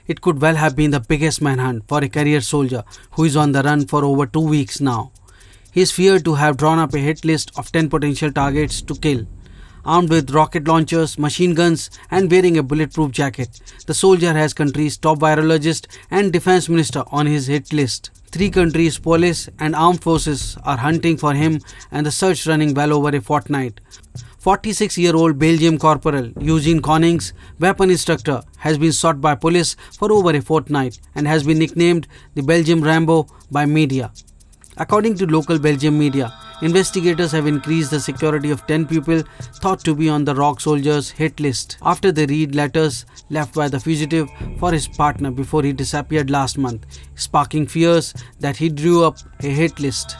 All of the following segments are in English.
It could well have been the biggest manhunt for a career soldier who is on the run for over 2 weeks now. He is feared to have drawn up a hit list of 10 potential targets to kill. Armed with rocket launchers, machine guns, and wearing a bulletproof jacket, the soldier has country's top virologist and defense minister on his hit list. 3 countries' police and armed forces are hunting for him, and the search running well over a fortnight. 46-year-old Belgium Corporal Jurgen Conings, weapon instructor, has been sought by police for over a fortnight and has been nicknamed the Belgium Rambo by media. According to local Belgian media, investigators have increased the security of 10 people thought to be on the rock soldier's hit list after they read letters left by the fugitive for his partner before he disappeared last month, sparking fears that he drew up a hit list.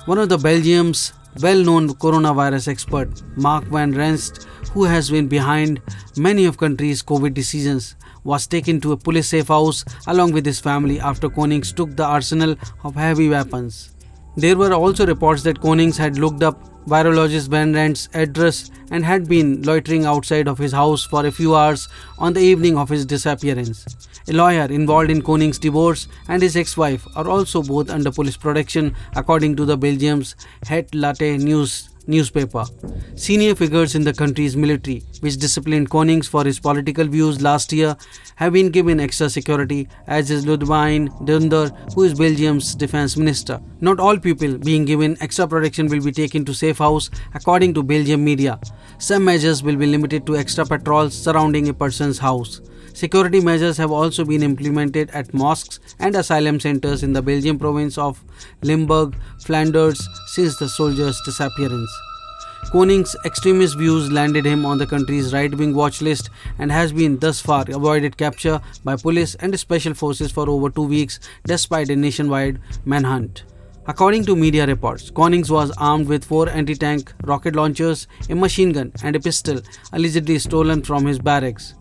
One of the Belgium's well-known coronavirus expert, Mark van Renst, who has been behind many of country's COVID decisions, was taken to a police safe house along with his family after Conings took the arsenal of heavy weapons. There were also reports that Conings had looked up virologist Van Rent's address and had been loitering outside of his house for a few hours on the evening of his disappearance. A lawyer involved in Conings' divorce and his ex-wife are also both under police protection, according to the Belgium's Het Latte newspaper. Senior figures in the country's military, which disciplined Conings for his political views last year, have been given extra security, as is Ludwijn Dunder, who is Belgium's defense minister. Not all people being given extra protection will be taken to safe house, according to Belgian media. Some measures will be limited to extra patrols surrounding a person's house. Security measures have also been implemented at mosques and asylum centers in the Belgian province of Limburg, Flanders, since the soldier's disappearance. Konings' extremist views landed him on the country's right-wing watch list and has been thus far avoided capture by police and special forces for over 2 weeks despite a nationwide manhunt. According to media reports, Conings was armed with 4 anti-tank rocket launchers, a machine gun and a pistol allegedly stolen from his barracks.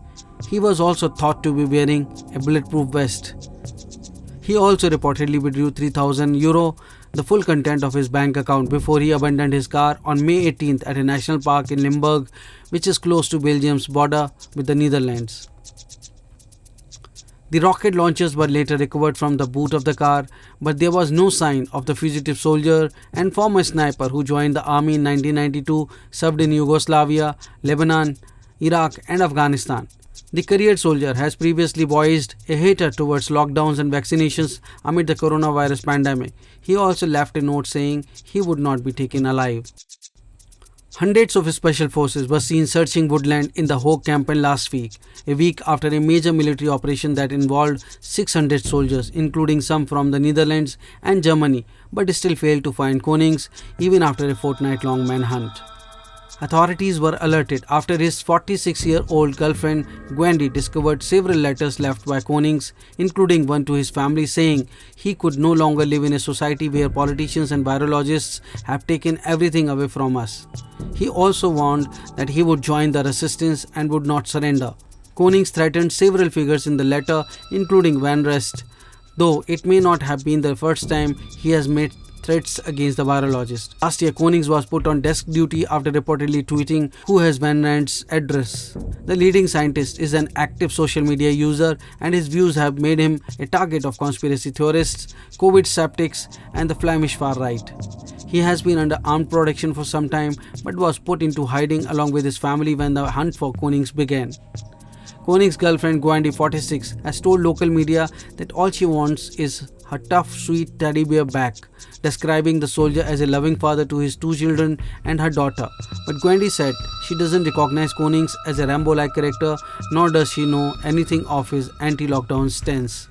He was also thought to be wearing a bulletproof vest. He also reportedly withdrew €3,000, the full content of his bank account, before he abandoned his car on May 18th at a national park in Limburg, which is close to Belgium's border with the Netherlands. The rocket launchers were later recovered from the boot of the car, but there was no sign of the fugitive soldier and former sniper who joined the army in 1992, served in Yugoslavia, Lebanon, Iraq and Afghanistan. The career soldier has previously voiced a hatred towards lockdowns and vaccinations amid the coronavirus pandemic. He also left a note saying he would not be taken alive. Hundreds of special forces were seen searching woodland in the Hoog campaign last week, a week after a major military operation that involved 600 soldiers, including some from the Netherlands and Germany, but still failed to find Konings even after a fortnight-long manhunt. Authorities were alerted after his 46-year-old girlfriend Gwendy discovered several letters left by Conings, including one to his family saying he could no longer live in a society where politicians and virologists have taken everything away from us. He also warned that he would join the resistance and would not surrender. Conings threatened several figures in the letter, including Van Rest, though it may not have been the first time he has made threats against the virologist. Last year, Conings was put on desk duty after reportedly tweeting who has Van Rent's address. The leading scientist is an active social media user and his views have made him a target of conspiracy theorists, COVID skeptics and the Flemish far right. He has been under armed protection for some time but was put into hiding along with his family when the hunt for Conings began. Conings' girlfriend Gwendy, 46, has told local media that all she wants is her tough, sweet teddy bear back, describing the soldier as a loving father to his 2 children and her daughter. But Gwendy said she doesn't recognize Conings as a Rambo-like character, nor does she know anything of his anti-lockdown stance.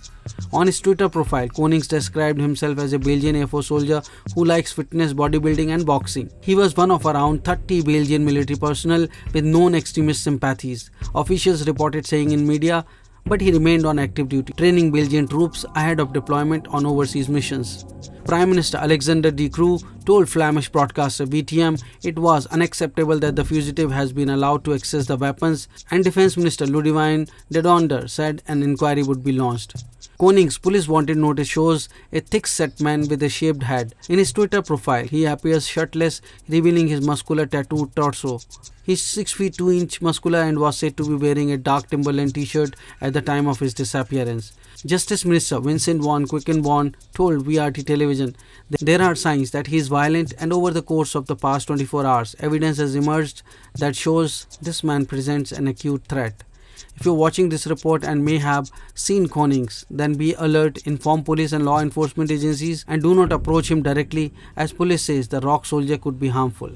On his Twitter profile, Conings described himself as a Belgian Air Force soldier who likes fitness, bodybuilding and boxing. He was one of around 30 Belgian military personnel with known extremist sympathies, officials reported saying in media, but he remained on active duty, training Belgian troops ahead of deployment on overseas missions. Prime Minister Alexander De Croo told Flemish broadcaster VTM it was unacceptable that the fugitive has been allowed to access the weapons, and Defense Minister Ludwijn de Donder said an inquiry would be launched. Conings' police wanted notice shows a thick-set man with a shaved head. In his Twitter profile, he appears shirtless, revealing his muscular tattooed torso. He's 6 feet 2 inch muscular and was said to be wearing a dark Timberland t-shirt at the time of his disappearance. Justice Minister Vincent Van Quickenborn told VRT television there are signs that he is violent, and over the course of the past 24 hours, evidence has emerged that shows this man presents an acute threat. If you're watching this report and may have seen Conings, then be alert, inform police and law enforcement agencies, and do not approach him directly, as police says the rock soldier could be harmful.